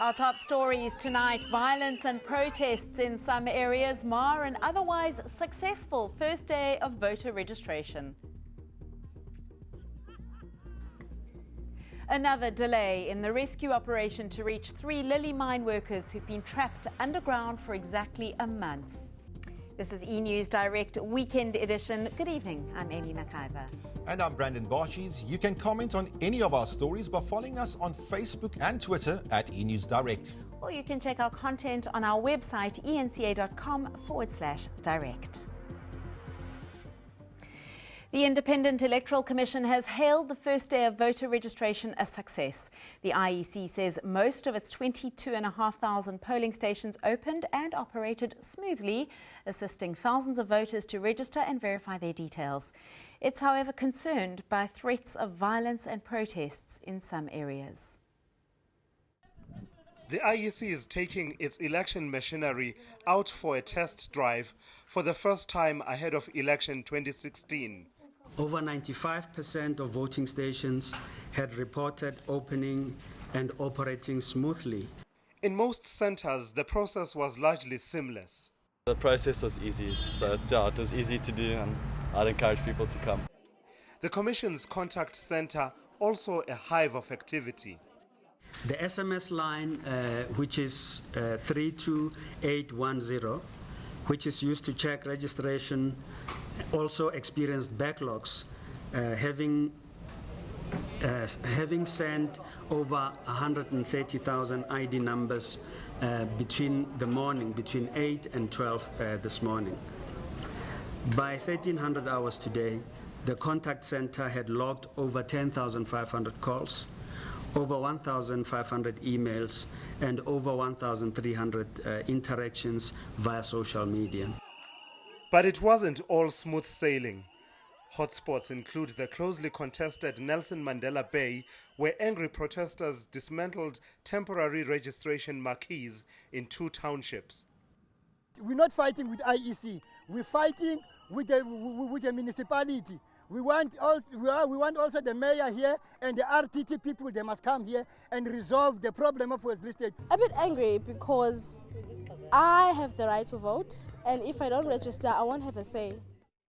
Our top stories tonight: violence and protests in some areas mar an otherwise successful first day of voter registration. Another delay in the rescue operation to reach 3 Lilly Mine workers who've been trapped underground for exactly a month. This is eNews Direct Weekend Edition. Good evening, I'm Amy McIver. And I'm Brandon Barshes. You can comment on any of our stories by following us on Facebook and Twitter at eNews Direct. Or you can check our content on our website, eNCA.com/direct. The Independent Electoral Commission has hailed the first day of voter registration a success. The IEC says most of its 22,500 polling stations opened and operated smoothly, assisting thousands of voters to register and verify their details. It's, however, concerned by threats of violence and protests in some areas. The IEC is taking its election machinery out for a test drive for the first time ahead of election 2016. Over 95% of voting stations had reported opening and operating smoothly. In most centers, the process was largely seamless. The process was easy, so it was easy to do, and I'd encourage people to come. The Commission's contact center also a hive of activity. The SMS line, which is 32810, which is used to check registration, also experienced backlogs, having sent over 130,000 ID numbers between 8 and 12 this morning. By 1300 hours today, the contact center had logged over 10,500 calls, over 1,500 emails, and over 1,300 interactions via social media. But it wasn't all smooth sailing. Hotspots include the closely contested Nelson Mandela Bay, where angry protesters dismantled temporary registration marquees in 2 townships. We're not fighting with IEC, we're fighting with the municipality. We want also the mayor here and the RTT people. They must come here and resolve the problem of West State. A bit angry because I have the right to vote, and if I don't register, I won't have a say.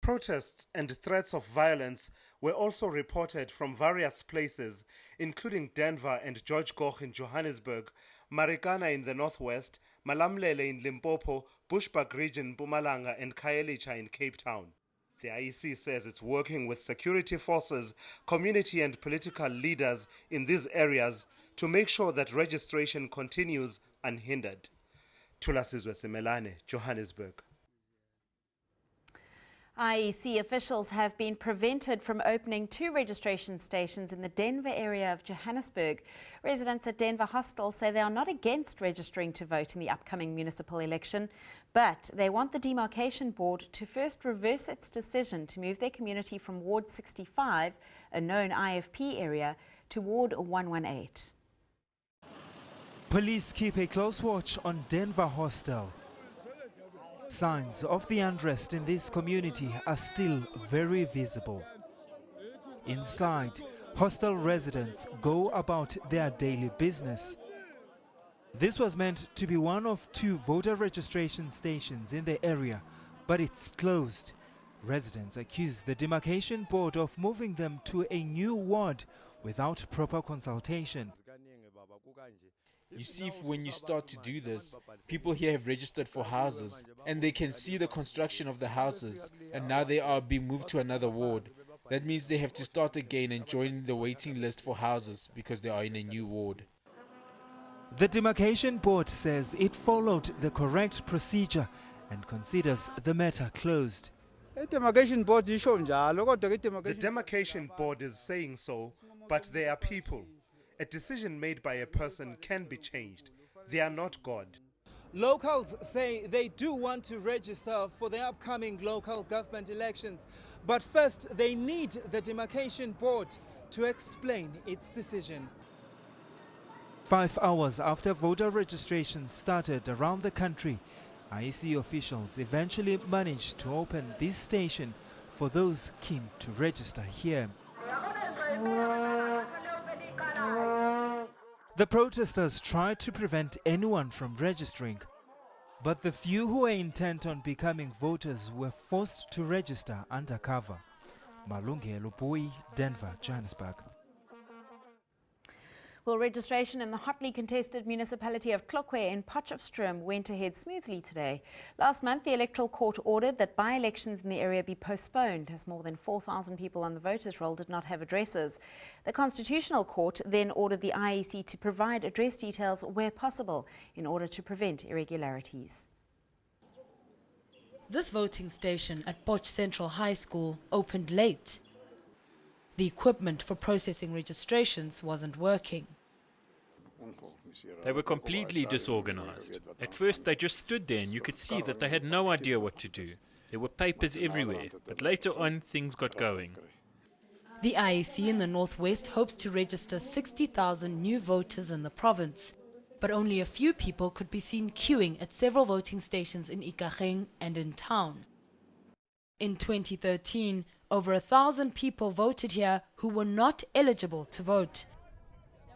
Protests and threats of violence were also reported from various places, including Denver and George Goch in Johannesburg, Marikana in the northwest, Malamlele in Limpopo, Bushbuck region, Mpumalanga, and Khayelitsha in Cape Town. The IEC says it's working with security forces, community and political leaders in these areas to make sure that registration continues unhindered. Thulasizwe Simelane, Johannesburg. IEC officials have been prevented from opening 2 registration stations in the Denver area of Johannesburg. Residents at Denver Hostel say they are not against registering to vote in the upcoming municipal election, but they want the demarcation board to first reverse its decision to move their community from Ward 65, a known IFP area, to Ward 118. Police keep a close watch on Denver Hostel. Signs of the unrest in this community are still very visible. Inside, hostel residents go about their daily business. This was meant to be one of 2 voter registration stations in the area, but it's closed. Residents accuse the demarcation board of moving them to a new ward without proper consultation. You see, when you start to do this, people here have registered for houses and they can see the construction of the houses, and now they are being moved to another ward. That means they have to start again and join the waiting list for houses because they are in a new ward. The demarcation board says it followed the correct procedure and considers the matter closed. The demarcation board is saying so, but they are people. A decision made by a person can be changed. They are not God. Locals say they do want to register for the upcoming local government elections, but first they need the demarcation board to explain its decision. 5 hours after voter registration started around the country, IEC officials eventually managed to open this station for those keen to register here. The protesters tried to prevent anyone from registering, but the few who were intent on becoming voters were forced to register undercover. Malungelo Bui, Denver, Johannesburg. Well, registration in the hotly contested municipality of Klokwe in Potchefstroom went ahead smoothly today. Last month, the Electoral Court ordered that by-elections in the area be postponed as more than 4,000 people on the voters' roll did not have addresses. The Constitutional Court then ordered the IEC to provide address details where possible in order to prevent irregularities. This voting station at Potch Central High School opened late. The equipment for processing registrations wasn't working. They were completely disorganized. At first they just stood there and you could see that they had no idea what to do. There were papers everywhere, but later on things got going. The IEC in the Northwest hopes to register 60,000 new voters in the province, but only a few people could be seen queuing at several voting stations in Ikageng and in town. In 2013, over 1,000 people voted here who were not eligible to vote.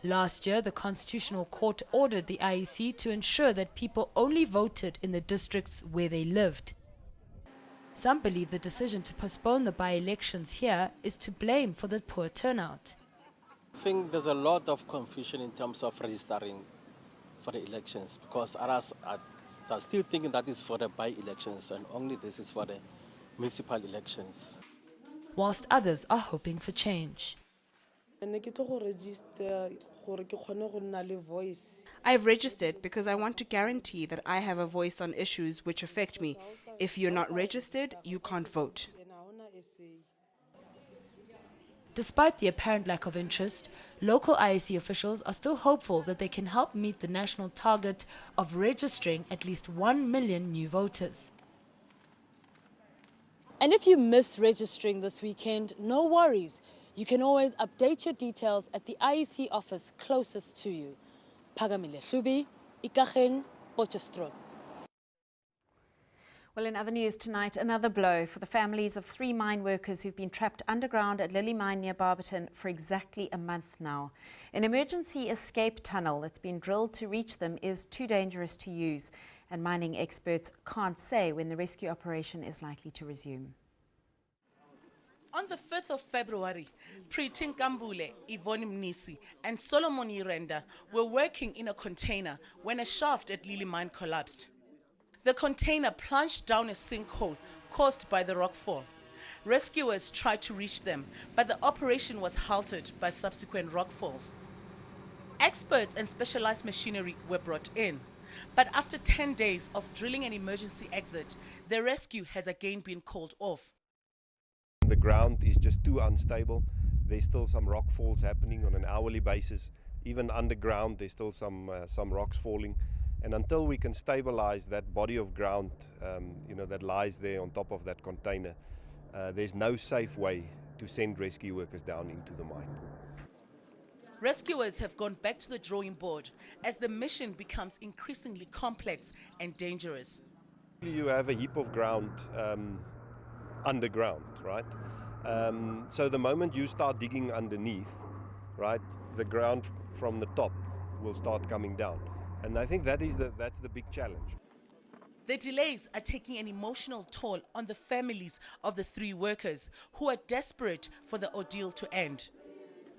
Last year, the Constitutional Court ordered the IEC to ensure that people only voted in the districts where they lived. Some believe the decision to postpone the by-elections here is to blame for the poor turnout. I think there's a lot of confusion in terms of registering for the elections, because others are still thinking that is for the by-elections and only this is for the municipal elections. Whilst others are hoping for change. I've registered because I want to guarantee that I have a voice on issues which affect me. If you're not registered, you can't vote. Despite the apparent lack of interest, local IEC officials are still hopeful that they can help meet the national target of registering at least 1 million new voters. And if you miss registering this weekend, no worries. You can always update your details at the IEC office closest to you. Pagamile Hlubi, Ikageng, Potchefstroom. Well, in other news tonight, another blow for the families of 3 mine workers who've been trapped underground at Lilly Mine near Barberton for exactly a month now. An emergency escape tunnel that's been drilled to reach them is too dangerous to use, and mining experts can't say when the rescue operation is likely to resume. On the 5th of February, Preetin Kambule, Yvonne Mnisi and Solomon Irenda were working in a container when a shaft at Lilly Mine collapsed. The container plunged down a sinkhole caused by the rockfall. Rescuers tried to reach them, but the operation was halted by subsequent rockfalls. Experts and specialized machinery were brought in, but after 10 days of drilling an emergency exit, the rescue has again been called off. The ground is just too unstable. There's still some rock falls happening on an hourly basis. Even underground, there's still some rocks falling. And until we can stabilize that body of ground, that lies there on top of that container, there's no safe way to send rescue workers down into the mine. Rescuers have gone back to the drawing board as the mission becomes increasingly complex and dangerous. You have a heap of ground underground, right? So the moment you start digging underneath, right, the ground from the top will start coming down. And I think that's the big challenge. The delays are taking an emotional toll on the families of the 3 workers who are desperate for the ordeal to end.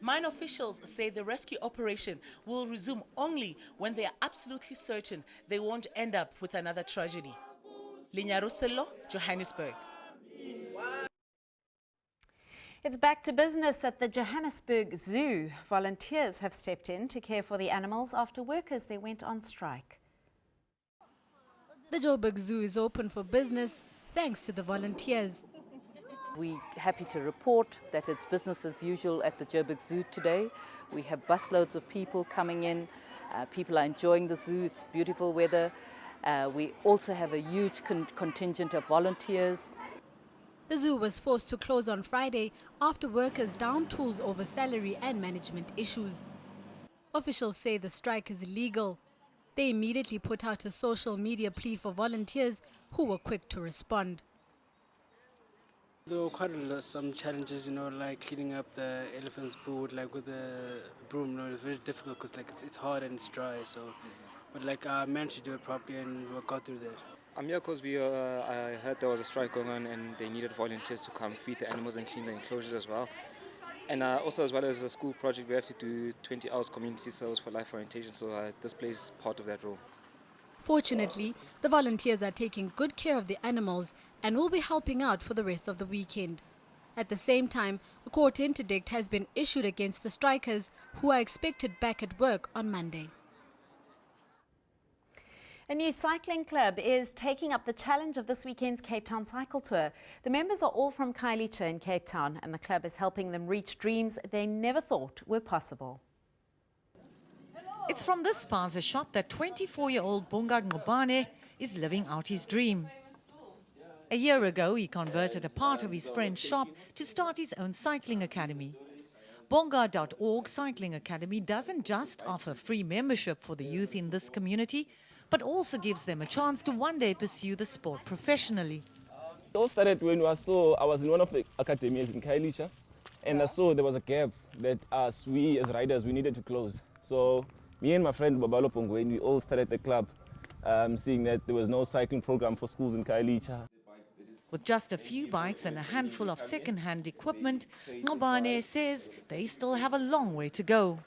Mine officials say the rescue operation will resume only when they are absolutely certain they won't end up with another tragedy. Linyaruselo, Johannesburg. It's back to business at the Johannesburg Zoo. Volunteers have stepped in to care for the animals after workers there went on strike. The Joburg Zoo is open for business thanks to the volunteers. We're happy to report that it's business as usual at the Joburg Zoo today. We have busloads of people coming in. People are enjoying the zoo. It's beautiful weather. We also have a huge contingent of volunteers. The zoo was forced to close on Friday after workers downed tools over salary and management issues. Officials say the strike is illegal. They immediately put out a social media plea for volunteers who were quick to respond. There were some challenges, like cleaning up the elephant's poo, with the broom. It's very difficult because it's hard and it's dry. So, but I managed to do it properly and we got through that. I'm here because I heard there was a strike going on and they needed volunteers to come feed the animals and clean the enclosures as well. And also, as well as a school project, we have to do 20 hours community service for life orientation. So this plays part of that role. Fortunately, the volunteers are taking good care of the animals and will be helping out for the rest of the weekend. At the same time, a court interdict has been issued against the strikers, who are expected back at work on Monday. A new cycling club is taking up the challenge of this weekend's Cape Town Cycle Tour. The members are all from Khayelitsha in Cape Town, and the club is helping them reach dreams they never thought were possible. It's from this spaza shop that 24-year-old Bonga Ngubane is living out his dream. A year ago, he converted a part of his friend's shop to start his own cycling academy. Bonga.org Cycling Academy doesn't just offer free membership for the youth in this community, but also gives them a chance to one day pursue the sport professionally. It all started when I was in one of the academies in Khayelitsha, and I saw there was a gap that we as riders, we needed to close. So me and my friend Babalo Pongweni, we all started the club, seeing that there was no cycling program for schools in Khayelitsha. With just a few bikes and a handful of second-hand equipment, Ngobane says they still have a long way to go.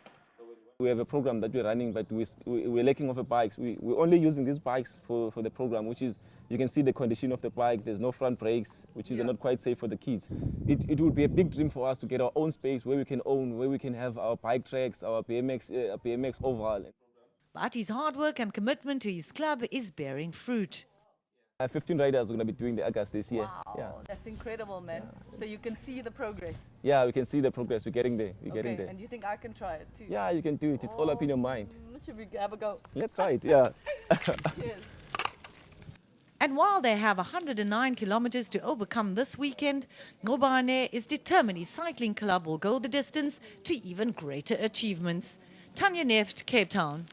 We have a program that we're running, but we're lacking of bikes. We're only using these bikes for the program, which is, you can see the condition of the bike. There's no front brakes, which is not quite safe for the kids. It would be a big dream for us to get our own space where we can own, where we can have our bike tracks, our BMX oval. But his hard work and commitment to his club is bearing fruit. 15 riders are going to be doing the August this year. Wow, yeah. That's incredible, man. Yeah. So you can see the progress. Yeah, we can see the progress. We're getting there. We're getting there. And you think I can try it too? Yeah, you can do it. It's all up in your mind. Should we have a go? Let's try it, yeah. Cheers. And while they have 109 kilometers to overcome this weekend, Ngobane is determined his cycling club will go the distance to even greater achievements. Tanya Neft, Cape Town.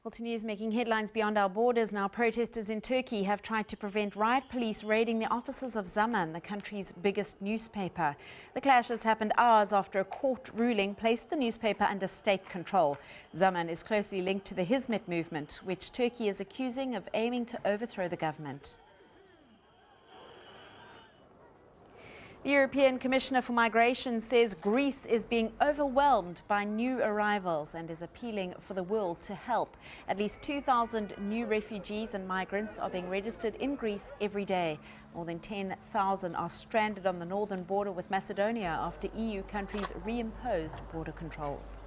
Well, to news making headlines beyond our borders now, protesters in Turkey have tried to prevent riot police raiding the offices of Zaman, the country's biggest newspaper. The clashes happened hours after a court ruling placed the newspaper under state control. Zaman is closely linked to the Hizmet movement, which Turkey is accusing of aiming to overthrow the government. The European Commissioner for Migration says Greece is being overwhelmed by new arrivals and is appealing for the world to help. At least 2,000 new refugees and migrants are being registered in Greece every day. More than 10,000 are stranded on the northern border with Macedonia after EU countries reimposed border controls.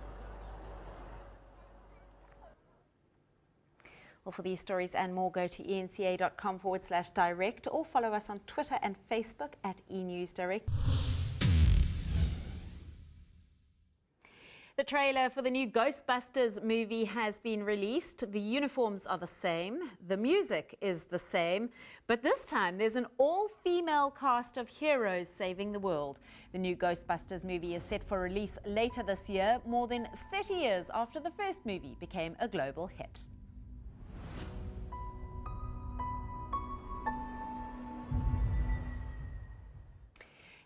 Well, for these stories and more, go to eNCA.com/direct or follow us on Twitter and Facebook at eNews Direct. The trailer for the new Ghostbusters movie has been released. The uniforms are the same, the music is the same, but this time there's an all-female cast of heroes saving the world. The new Ghostbusters movie is set for release later this year, more than 30 years after the first movie became a global hit.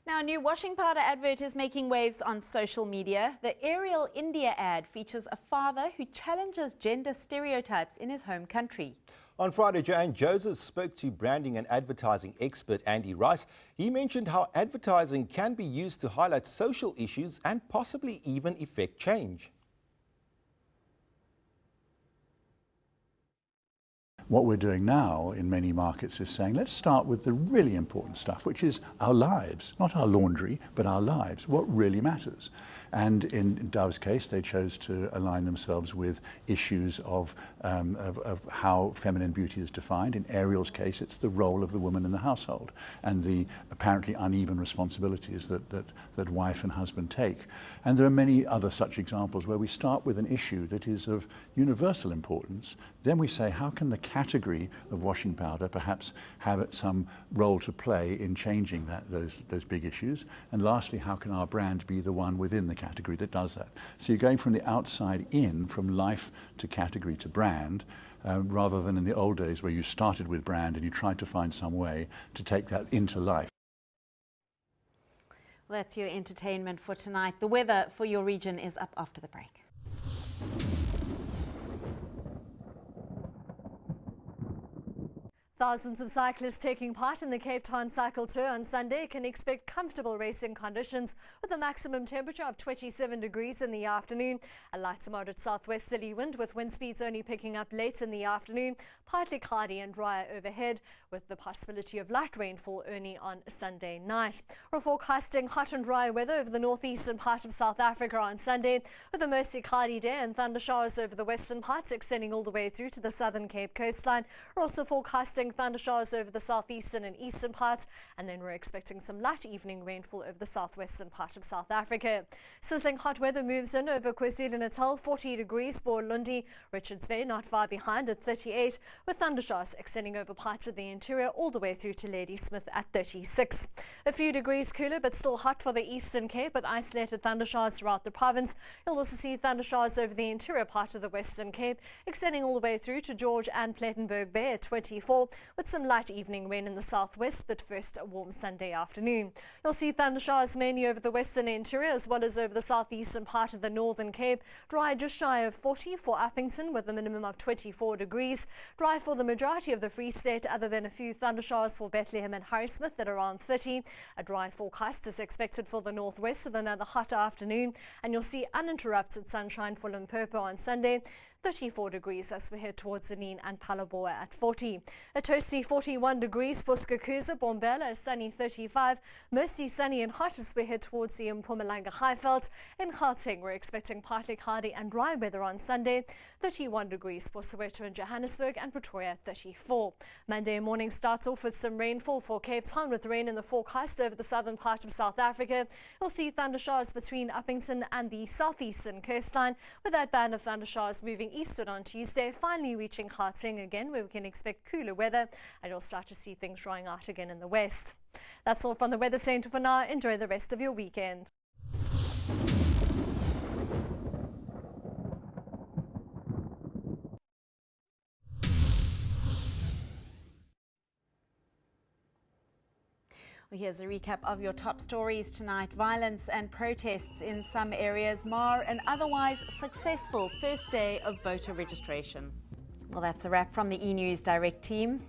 Now, a new washing powder advert is making waves on social media. The Ariel India ad features a father who challenges gender stereotypes in his home country. On Friday, Joanne Joseph spoke to branding and advertising expert Andy Rice. He mentioned how advertising can be used to highlight social issues and possibly even effect change. What we're doing now in many markets is saying, let's start with the really important stuff, which is our lives, not our laundry, but our lives, what really matters. And in Dove's case, they chose to align themselves with issues of how feminine beauty is defined. In Ariel's case, it's the role of the woman in the household and the apparently uneven responsibilities that wife and husband take. And there are many other such examples where we start with an issue that is of universal importance. Then we say, how can the category of washing powder perhaps have some role to play in changing those big issues? And lastly, how can our brand be the one within the category that does that? So you're going from the outside in, from life to category to brand, rather than in the old days where you started with brand and you tried to find some way to take that into life. Well, that's your entertainment for tonight. The weather for your region is up after the break. Thousands of cyclists taking part in the Cape Town Cycle Tour on Sunday can expect comfortable racing conditions with a maximum temperature of 27 degrees in the afternoon. A light to moderate southwesterly wind with wind speeds only picking up late in the afternoon. Partly cloudy and dry overhead with the possibility of light rainfall only on Sunday night. We're forecasting hot and dry weather over the northeastern part of South Africa on Sunday with a mostly cloudy day and thunder showers over the western parts extending all the way through to the southern Cape coastline. We're also forecasting thunder showers over the southeastern and eastern parts, and then we're expecting some light evening rainfall over the southwestern part of South Africa. Sizzling hot weather moves in over KwaZulu-Natal, 40 degrees for Lundi, Richards Bay not far behind at 38, with thunder showers extending over parts of the interior all the way through to Ladysmith at 36. A few degrees cooler but still hot for the Eastern Cape with isolated thunder showers throughout the province. You'll also see thunder showers over the interior part of the Western Cape, extending all the way through to George and Plettenberg Bay at 24, with some light evening rain in the southwest, but first a warm Sunday afternoon. You'll see thunder showers mainly over the western interior as well as over the southeastern part of the Northern Cape. Dry just shy of 40 for Uppington with a minimum of 24 degrees. Dry for the majority of the Free State other than a few thunder showers for Bethlehem and Harrismith at around 30. A dry forecast is expected for the northwest with another hot afternoon, and you'll see uninterrupted sunshine for Limpopo on Sunday. 34 degrees as we head towards Zanin and Palaboa at 40. A toasty 41 degrees for Skukuza, Bombela, a sunny 35. Mostly sunny and hot as we head towards the Mpumalanga Highveld. In Gauteng, we're expecting partly cloudy and dry weather on Sunday. 31 degrees for Soweto and Johannesburg, and Pretoria 34. Monday morning starts off with some rainfall for Cape Town with rain in the forecast over the southern part of South Africa. You'll see thunder showers between Uppington and the southeastern coastline, with that band of thunder showers moving eastward on Tuesday, finally reaching Gauteng again, where we can expect cooler weather, and you'll start to see things drying out again in the west. That's all from the Weather Centre for now. Enjoy the rest of your weekend. Well, here's a recap of your top stories tonight. Violence and protests in some areas mar an otherwise successful first day of voter registration. Well, that's a wrap from the eNews Direct team.